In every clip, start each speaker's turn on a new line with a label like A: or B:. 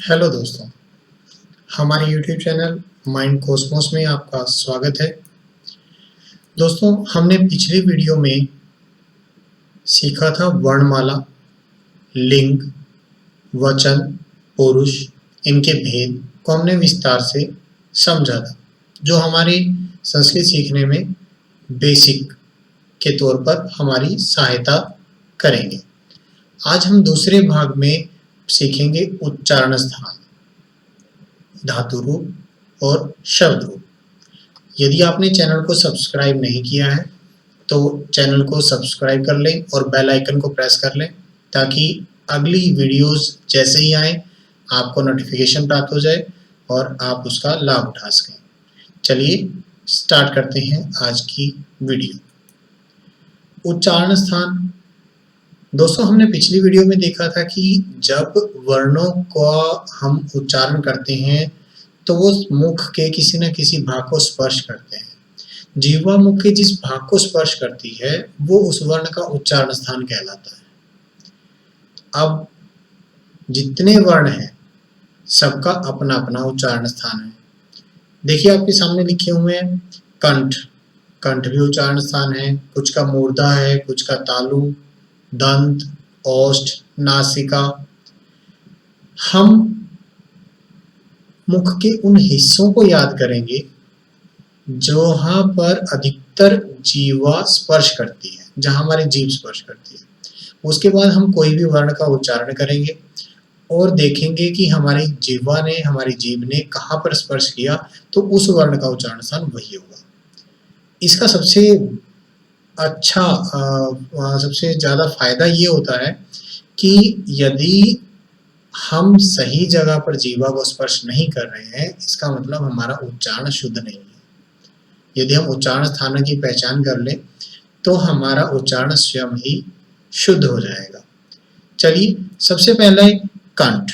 A: Hello दोस्तों, हमारे YouTube channel mind Cosmos में आपका स्वागत है। दोस्तों, हमने पिछली वीडियो में सीखा था वर्णमाला, लिंग, वचन, पुरुष, इनके भेद को हमने विस्तार से समझा था, जो हमारी संस्कृत सीखने में बेसिक के तौर पर हमारी सहायता करेंगे। आज हम दूसरे भाग में सीखेंगे उच्चारण स्थान, धातु रूप और शब्द रूप। यदि आपने चैनल को सब्सक्राइब नहीं किया है तो चैनल को सब्सक्राइब कर लें और बेल आइकन को प्रेस कर लें, ताकि अगली वीडियोस जैसे ही आए आपको नोटिफिकेशन प्राप्त हो जाए और आप उसका लाभ उठा सकें। चलिए स्टार्ट करते हैं आज की वीडियो। उच्चारण स्थान। दोस्तों, हमने पिछली वीडियो में देखा था कि जब वर्णों का हम उच्चारण करते हैं तो वो मुख के किसी न किसी भाग को स्पर्श करते हैं। जीवा मुख के जिस भाग को स्पर्श करती है वो उस वर्ण का उच्चारण स्थान कहलाता है। अब जितने वर्ण हैं सबका अपना अपना उच्चारण स्थान है। देखिए, आपके सामने लिखे हुए हैं कंठ। कंठ भी उच्चारण स्थान है। कुछ का मूर्धा है, कुछ का तालु, दंत, ओष्ठ, नासिका। हम मुख के उन हिस्सों को याद करेंगे जहां पर अधिकतर जीवा स्पर्श करती है, जहां हमारी जीभ स्पर्श करती है। उसके बाद हम कोई भी वर्ण का उच्चारण करेंगे और देखेंगे कि हमारी जीवा ने, हमारी जीभ ने कहाँ पर स्पर्श किया, तो उस वर्ण का उच्चारण स्थान वही होगा। इसका सबसे अच्छा सबसे ज्यादा फायदा ये होता है कि यदि हम सही जगह पर जीवा को स्पर्श नहीं कर रहे हैं, इसका मतलब हमारा उच्चारण शुद्ध नहीं है। यदि हम उच्चारण स्थान की पहचान कर लें तो हमारा उच्चारण स्वयं ही शुद्ध हो जाएगा। चलिए, सबसे पहले कंठ।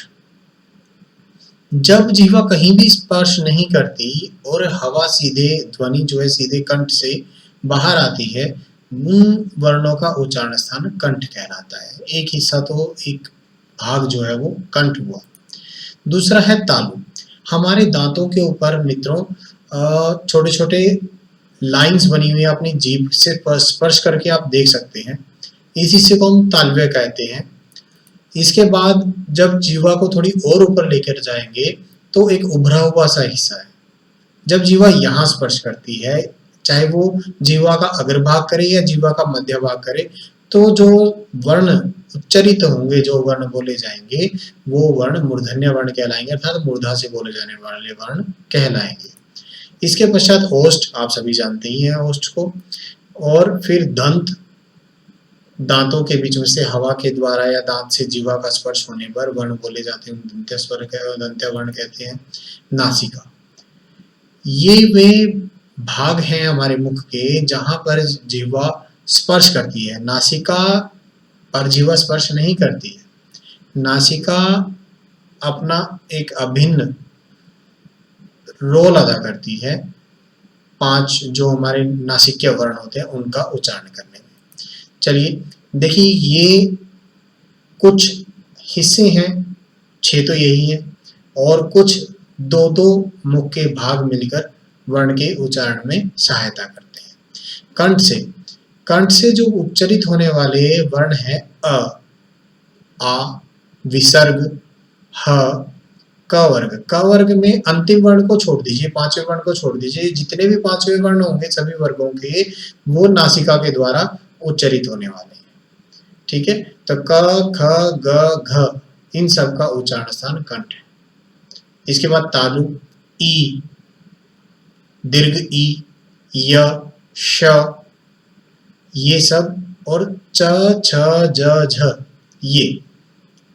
A: जब जीवा कहीं भी स्पर्श नहीं करती और हवा सीधे, ध्वनि जो है सीधे कंठ से बाहर आती है, उन वर्णों का उच्चारण स्थान कंठ कहलाता है। एक हिस्सा तो, एक भाग जो है वो कंठ हुआ। दूसरा है तालु। हमारे दांतों के ऊपर मित्रों छोटे छोटे लाइंस बनी हुई है, अपनी जीभ से स्पर्श करके आप देख सकते हैं। इस हिस्से को हम तालव्य कहते हैं। इसके बाद जब जीवा को थोड़ी और ऊपर लेकर जाएंगे तो एक उभरा हुआ सा हिस्सा है। जब जीवा यहाँ स्पर्श करती है, चाहे वो जीवा का अग्रभाग करे या जीवा का मध्य भाग करे, तो जो वर्ण उच्चरित होंगे, जो वर्ण बोले जाएंगे, वो वर्ण मूर्धन्य वर्ण कहलाएंगे, अर्थात मूर्धा से बोले जाने वाले वर्ण कहलाएंगे। इसके पश्चात ओष्ठ, आप सभी जानते ही हैं ओष्ठ को। और फिर दंत। दांतों के बीच में से हवा के द्वारा या दांत से जीवा का स्पर्श होने पर वर्ण बोले जाते हैं, दंत्य स्वर, दंत्य वर्ण कहते हैं। नासिका। ये वे भाग हैं हमारे मुख के जहां पर जीवा स्पर्श करती है। नासिका पर जीवा स्पर्श नहीं करती है। नासिका अपना एक अभिन्न रोल अदा करती है 5 जो हमारे नासिक्य वर्ण होते हैं उनका उच्चारण करने में। चलिए देखिए, ये कुछ हिस्से हैं, 6 तो यही है, और कुछ 2-2 मुख के भाग मिलकर वर्ण के उच्चारण में सहायता करते हैं। कंठ से, कंठ से जो उच्चरित होने वाले वर्ण है अ, आ, विसर्ग, ह, क वर्ग। क वर्ग में अंतिम वर्ण को छोड़ दीजिए, 5वें वर्ण को छोड़ दीजिए। जितने भी 5वें वर्ण होंगे सभी वर्गों के, वो नासिका के द्वारा उच्चरित होने वाले हैं। ठीक है, तो क, ख, ग, घ, इन सब का उच्चारण स्थान कंठ है। इसके बाद तालु, ई, दीर्घ ई, य, श, ये सब, और च, छ, ज, झ, ये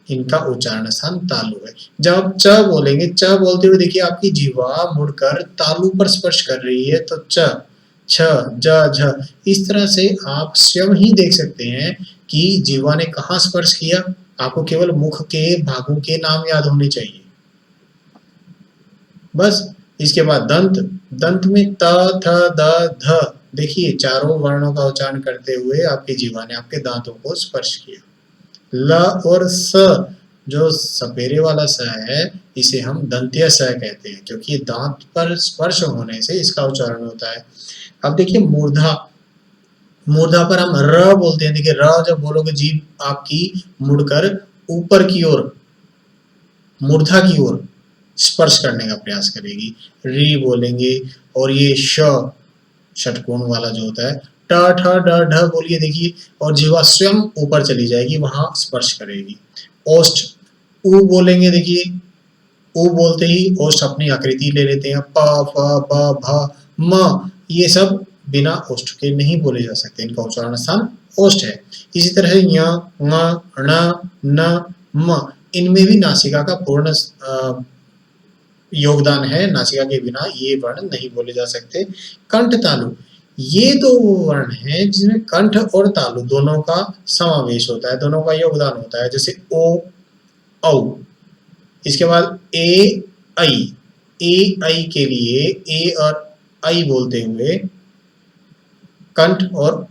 A: इनका उच्चारण स्थान तालु है। जब आप च बोलेंगे, च बोलते हुए देखिए आपकी जीवा मुड़कर तालु पर स्पर्श कर रही है, तो च, छ, ज, झ, इस तरह से आप स्वयं ही देख सकते हैं कि जीवा ने कहाँ स्पर्श किया। आपको केवल मुख के भागों के नाम याद होने चाहिए, बस। इसके बाद दंत। दंत में त, थ, द, ध, देखिए चारों वर्णों का उच्चारण करते हुए आपकी जीवा ने आपके दांतों को स्पर्श किया। ल और स, जो सपेरे वाला स है इसे हम दंत्य स कहते हैं, क्योंकि दांत पर स्पर्श होने से इसका उच्चारण होता है। अब देखिए मूर्धा, मूर्धा पर हम र बोलते हैं। देखिए र जब बोलोगे जीभ आपकी मुड़कर ऊपर की ओर, मूर्धा की ओर स्पर्श करने का प्रयास करेगी। री बोलेंगे और ये श षटकोण वाला जो होता है, ट ठ ड ढ बोलिए देखिए, और जीवा स्वयं ऊपर चली जाएगी, वहां स्पर्श करेगी। ओष्ठ, उ बोलेंगे देखिए, उ बोलते ही ओष्ठ अपनी आकृति ले लेते हैं। प फ ब भ म, ये सब बिना ओष्ठ के नहीं बोले जा सकते, इनका उच्चारण स्थान ओष्ठ है। इसी तरह य ङ ण न म, इनमें भी नासिका का पूर्ण योगदान है, नासिका के बिना ये वर्ण नहीं बोले जा सकते। कंठ तालु, ये दो वर्ण हैं जिसमें कंठ और तालु दोनों का समावेश होता है, दोनों का योगदान होता है। जैसे ओ औ, इसके बाद ए ऐ के लिए ए और ऐ बोलते हुए कंठ और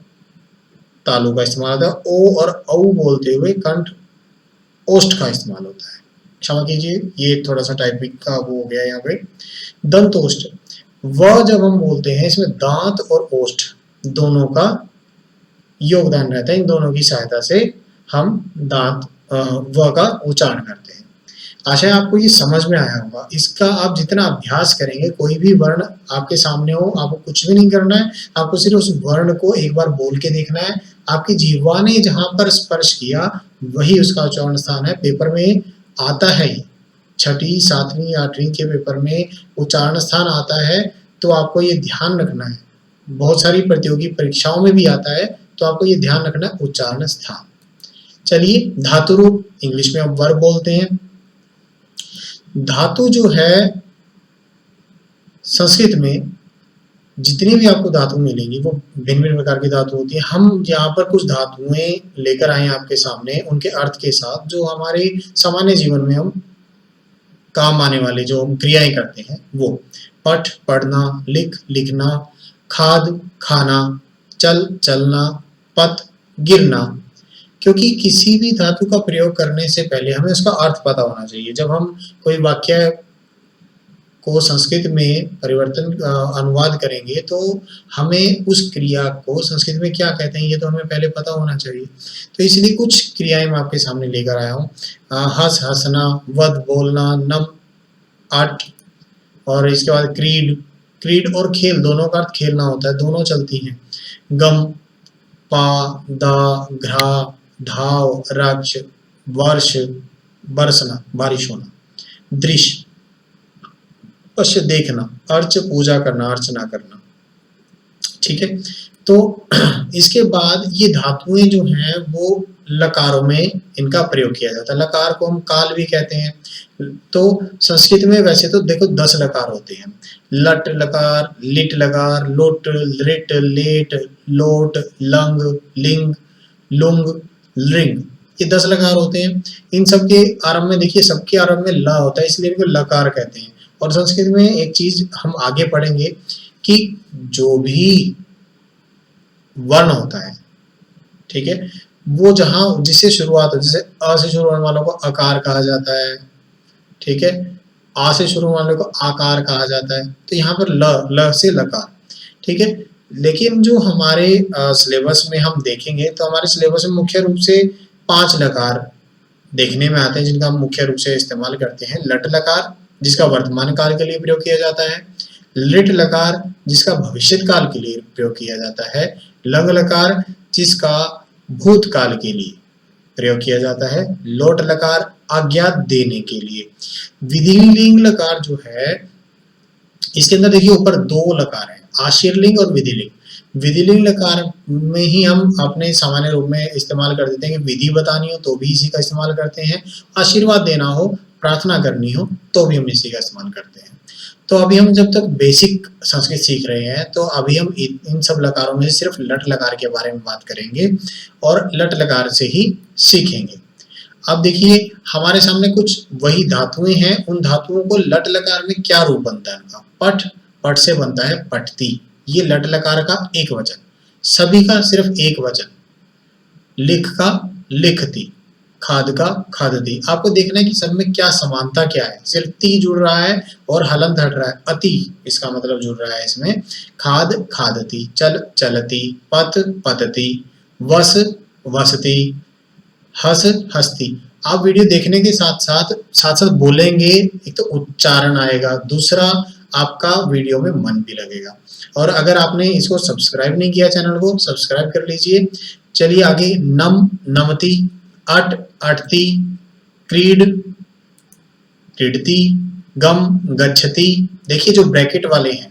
A: तालु का इस्तेमाल होता है। ओ और औ बोलते हुए कंठ ओष्ठ का इस्तेमाल होता है। क्षमा कीजिए, ये थोड़ा सा टाइपिंग का वो हो गया यहाँ पे। दंतोष्ठ, व जब हम बोलते हैं इसमें दांत और ओष्ठ दोनों का योगदान रहता है, इन दोनों की सहायता से हम दांत व का उच्चारण करते हैं। आशा है आपको ये समझ में आया होगा। इसका आप जितना अभ्यास करेंगे, कोई भी वर्ण आपके सामने हो, आपको कुछ भी नहीं करना है, आपको सिर्फ उस वर्ण को एक बार बोल के देखना है। आपकी जीवा ने जहां पर स्पर्श किया वही उसका उच्चारण स्थान है। पेपर में आता है, छठी, सातवीं, आठवीं के पेपर में उच्चारण स्थान आता है, तो आपको ये ध्यान रखना है। बहुत सारी प्रतियोगी परीक्षाओं में भी आता है, तो आपको ये ध्यान रखना है, उच्चारण स्थान। चलिए, धातु रूप इंग्लिश में हम वर्ब बोलते हैं। धातु जो है संस्कृत में जितनी भी आपको धातु मिलेंगी वो भिन्न भिन्न प्रकार की धातु होती है। हम यहाँ पर कुछ धातुएं लेकर आए हैं आपके सामने, उनके अर्थ के साथ, जो हमारे सामान्य जीवन में हम काम आने वाले जो हम क्रियाएं करते हैं वो। पठ पढ़ना, लिख लिखना, खाद खाना, चल चलना, पत गिरना। क्योंकि किसी भी धातु का प्रयोग करने से पहले हमें उसका अर्थ पता होना चाहिए। जब हम कोई वाक्य को संस्कृत में परिवर्तन अनुवाद करेंगे तो हमें उस क्रिया को संस्कृत में क्या कहते हैं ये तो हमें पहले पता होना चाहिए। तो इसलिए कुछ क्रियाएं मैं आपके सामने लेकर आया हूँ। हंस हंसना, वध बोलना, नम आट, और इसके बाद क्रीड, क्रीड और खेल दोनों का अर्थ खेलना होता है, दोनों चलती हैं। गम, पा, दा, घ्रा, धाव, रक्ष, वर्ष, बरसना, बारिश होना। दृश्य, पश्य देखना, अर्च पूजा करना, अर्चना करना। ठीक है, तो इसके बाद ये धातुएं जो हैं वो लकारों में इनका प्रयोग किया जाता है। लकार को हम काल भी कहते हैं। तो संस्कृत में वैसे तो देखो 10 लकार होते हैं। लट लकार, लिट लकार, लुट, लिट, लेट, लोट, लंग, लिंग, लुंग, लिंग, ये 10 लकार होते हैं। इन सब के आरंभ में देखिए, सबके आरंभ में ल होता है, इसलिए इनको लकार कहते हैं। और संस्कृत में एक चीज हम आगे पढ़ेंगे कि जो भी वर्ण होता है, ठीक है, वो जहां जिससे शुरुआत हो, जैसे अ से शुरू होने वालों को अकार कहा जाता है, ठीक है, आ से शुरू होने वालों को आकार कहा जाता है। तो यहाँ पर ल से लकार, ठीक है। लेकिन जो हमारे सिलेबस में हम देखेंगे तो हमारे सिलेबस में मुख्य रूप से 5 लकार देखने में आते हैं जिनका हम मुख्य रूप से इस्तेमाल करते हैं। लट लकार जिसका वर्तमान काल के लिए प्रयोग किया जाता है, लिट लकार जिसका भविष्य काल के लिए प्रयोग किया जाता है, लंग लकार जिसका भूतकाल के लिए प्रयोग किया जाता है, लोट लकार आज्ञा देने के लिए। विधिलिंग लकार जो है इसके अंदर देखिए ऊपर 2 लकार हैं, आशीर्लिंग और विधिलिंग। विधिलिंग लकार में ही हम अपने सामान्य रूप में इस्तेमाल कर देते हैं कि विधि बतानी हो तो भी इसी का इस्तेमाल करते हैं, आशीर्वाद देना हो, प्रार्थना करनी हो तो भी हम इसी का इस्तेमाल करते हैं। तो अभी हम जब तक बेसिक संस्कृत सीख रहे हैं तो अभी हम इन सब लकारों में सिर्फ लट लकार के बारे में बात करेंगे और लट लकार से ही सीखेंगे। अब देखिए हमारे सामने कुछ वही धातुएं हैं, उन धातुओं को लट लकार में क्या रूप बनता है उनका। पठ, पठ से बनता है पठती, ये लट लकार का एक वचन, सभी का सिर्फ एक वचन। लिख का लिखती, खाद का खादती। आपको देखना है कि सब में क्या समानता क्या है। सिर्फ ती जुड़ रहा है और हलंत हट रहा है, अति इसका मतलब जुड़ रहा है इसमें। खाद खादती, चल चलती, पत पतती, वस वसती, हस हस्ती। आप वीडियो देखने के साथ साथ बोलेंगे, एक तो उच्चारण आएगा, दूसरा आपका वीडियो में मन भी लगेगा। और अगर आपने इसको सब्सक्राइब नहीं किया चैनल को, सब्सक्राइब कर लीजिए। चलिए आगे, नम नमती, अट अटती, क्रीड क्रीडती, गम गच्छति। देखिए जो ब्रैकेट वाले हैं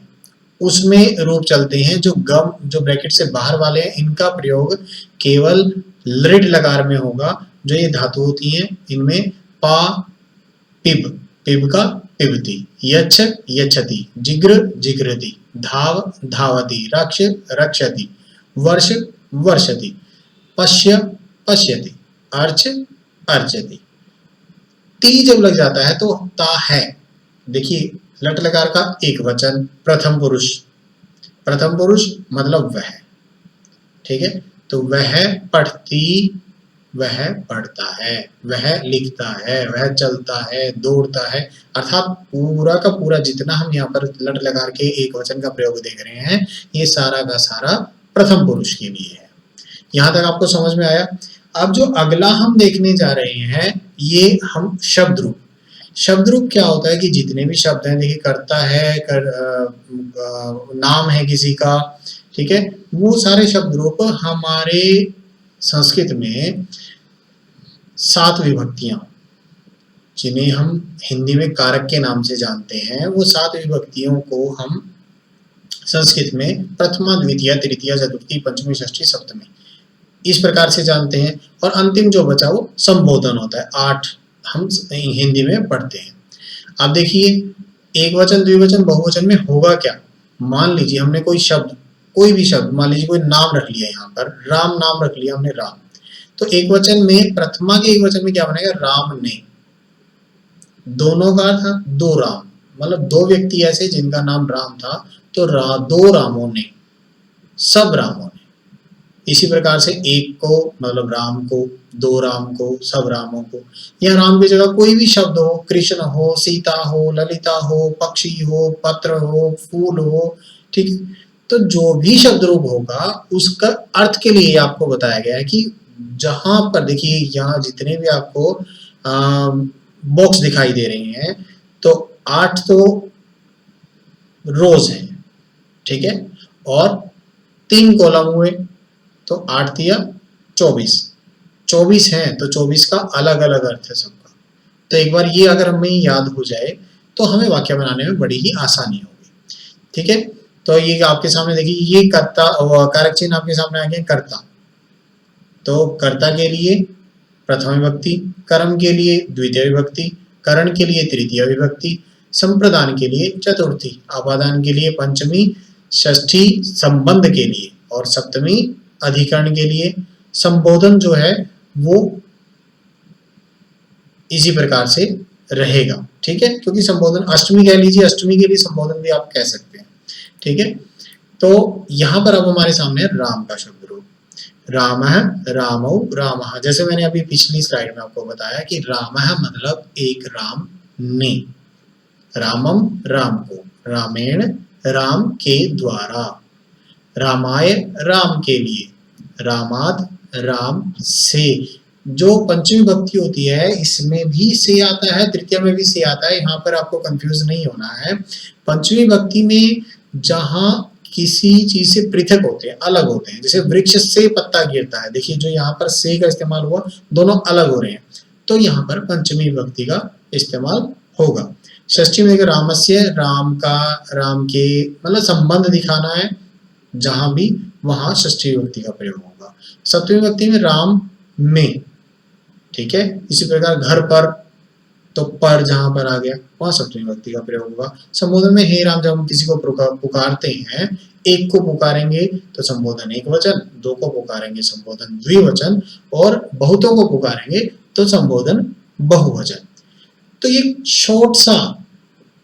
A: उसमें रूप चलते हैं, जो गम जो ब्रैकेट से बाहर वाले हैं इनका प्रयोग केवल लृट लकार में होगा। जो ये धातु होती हैं इनमें पा पिब, पिब का पिबती, यच्छ यच्छति, जिग्र जिग्रति, धाव धावति, रक्ष रक्षति, वर्ष वर्षति, पश्य पश्यति, अर्च अर्चति। ती जब लग जाता है तो ता है। देखिए लट लकार का एक वचन, प्रथम पुरुष मतलब वह, ठीक है। तो वह पढ़ती, वह पढ़ता है, वह लिखता है, वह चलता है, दौड़ता है। अर्थात पूरा का पूरा जितना हम यहाँ पर लट लकार के एक वचन का प्रयोग देख रहे हैं ये सारा का सारा प्रथम पुरुष के लिए है। यहाँ तक आपको समझ में आया। अब जो अगला हम देखने जा रहे हैं ये हम शब्द रूप। शब्द रूप क्या होता है कि जितने भी शब्द हैं, देखिए कर्ता है, नाम है किसी का, ठीक है, वो सारे शब्द रूप हमारे संस्कृत में 7 विभक्तियां, जिन्हें हम हिंदी में कारक के नाम से जानते हैं, वो 7 विभक्तियों को हम संस्कृत में प्रथमा द्वितीया तृतीया चतुर्थी पंचमी षष्ठी सप्तमी इस प्रकार से जानते हैं। और अंतिम जो बचा वो संबोधन होता है, 8 हम हिंदी में पढ़ते हैं। अब देखिए एक वचन द्विवचन बहुवचन में होगा क्या। मान लीजिए हमने कोई शब्द, कोई भी शब्द, मान लीजिए कोई नाम रख लिया, यहाँ पर राम नाम रख लिया हमने, राम। तो एक वचन में, प्रथमा के एक वचन में क्या बनेगा, राम ने। दोनों का था दो राम, मतलब 2 व्यक्ति ऐसे जिनका नाम राम था, तो 2 रामों ने, सब रामों ने। इसी प्रकार से एक को मतलब राम को, 2 राम को, सब रामों को। या राम की जगह कोई भी शब्द हो, कृष्ण हो, सीता हो, ललिता हो, पक्षी हो, पत्र हो, फूल हो, ठीक। तो जो भी शब्द रूप होगा उसका अर्थ के लिए आपको बताया गया है कि जहां पर देखिए यहाँ जितने भी आपको बॉक्स दिखाई दे रही हैं, तो 8 तो रोज हैं, ठीक है, और 3 कॉलम हुए, तो 8 तिया 24 हैं, तो 24 का अलग अलग अर्थ है सबका। तो एक बार ये अगर हमें याद हो जाए तो हमें वाक्य बनाने में बड़ी ही आसानी होगी, ठीक है। तो ये आपके सामने देखिए, ये कर्ता, कारक चिन्ह आपके सामने आ गया, कर्ता। तो कर्ता के लिए प्रथम विभक्ति, कर्म के लिए द्वितीय विभक्ति, करण के लिए तृतीय विभक्ति, संप्रदान के लिए चतुर्थी, आपादान के लिए पंचमी, षष्ठी संबंध के लिए, और सप्तमी अधिकरण के लिए। संबोधन जो है वो इसी प्रकार से रहेगा, ठीक है, क्योंकि संबोधन अष्टमी कह लीजिए, अष्टमी के लिए संबोधन भी आप कह सकते हैं, ठीक है। तो यहाँ पर अब हमारे सामने राम का शब्द रूप, रामः रामौ रामः। जैसे मैंने अभी पिछली स्लाइड में आपको बताया कि रामः मतलब एक राम ने, रामम राम को, रामेण राम के द्वारा, रामाय राम के लिए, रामात राम से। जो पंचमी भक्ति होती है इसमें भी से आता है, तृतीय में भी से आता है, यहाँ पर आपको कंफ्यूज नहीं होना है। पंचमी भक्ति में जहां किसी चीज से पृथक होते हैं, अलग होते हैं, जैसे वृक्ष से पत्ता गिरता है, देखिए जो यहाँ पर से का इस्तेमाल हुआ, दोनों अलग हो रहे हैं, तो यहाँ पर पंचमी भक्ति का इस्तेमाल होगा। षष्ठी में रामस्य, राम का, राम के मतलब संबंध दिखाना है जहां भी, वहां षष्ठी विभक्ति का प्रयोग होगा। सप्तमी विभक्ति में राम में, ठीक है। इसी प्रकार घर पर, तो पर जहां पर आ गया वहां सप्तमी विभक्ति का प्रयोग होगा। संबोधन में हे राम, जब हम किसी को पुकारते हैं, एक को पुकारेंगे तो संबोधन एक वचन, 2 को पुकारेंगे संबोधन द्विवचन, और बहुतों को पुकारेंगे तो संबोधन बहुवचन। तो ये शॉर्ट सा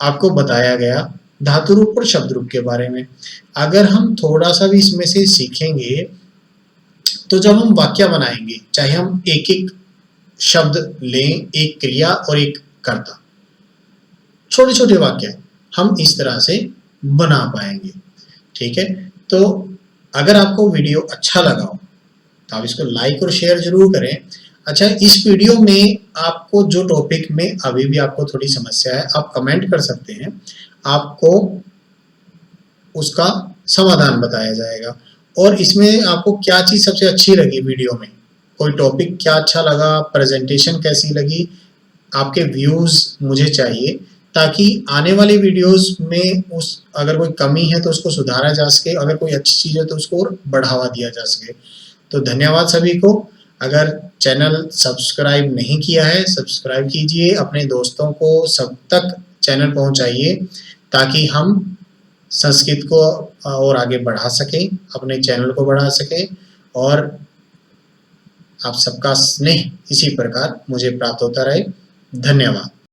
A: आपको बताया गया धातु रूप और शब्द रूप के बारे में। अगर हम थोड़ा सा भी इसमें से सीखेंगे तो जब हम वाक्य बनाएंगे, चाहे हम एक एक शब्द लें, एक क्रिया और एक कर्ता, छोटे छोटे वाक्य हम इस तरह से बना पाएंगे। ठीक है, तो अगर आपको वीडियो अच्छा लगा हो तो आप इसको लाइक और शेयर जरूर करें। अच्छा, इस वीडियो में आपको जो टॉपिक में अभी भी आपको थोड़ी समस्या है, आप कमेंट कर सकते हैं, आपको उसका समाधान बताया जाएगा। और इसमें आपको क्या चीज सबसे अच्छी लगी वीडियो में, कोई टॉपिक क्या अच्छा लगा, प्रेजेंटेशन कैसी लगी, आपके व्यूज मुझे चाहिए, ताकि आने वाली वीडियोस में उस अगर कोई कमी है तो उसको सुधारा जा सके, अगर कोई अच्छी चीज है तो उसको और बढ़ावा दिया जा सके। तो धन्यवाद सभी को। अगर चैनल सब्सक्राइब नहीं किया है, सब्सक्राइब कीजिए, अपने दोस्तों को सब तक चैनल पहुंचाइए, ताकि हम संस्कृत को और आगे बढ़ा सकें, अपने चैनल को बढ़ा सकें, और आप सबका स्नेह इसी प्रकार मुझे प्राप्त होता रहे। धन्यवाद।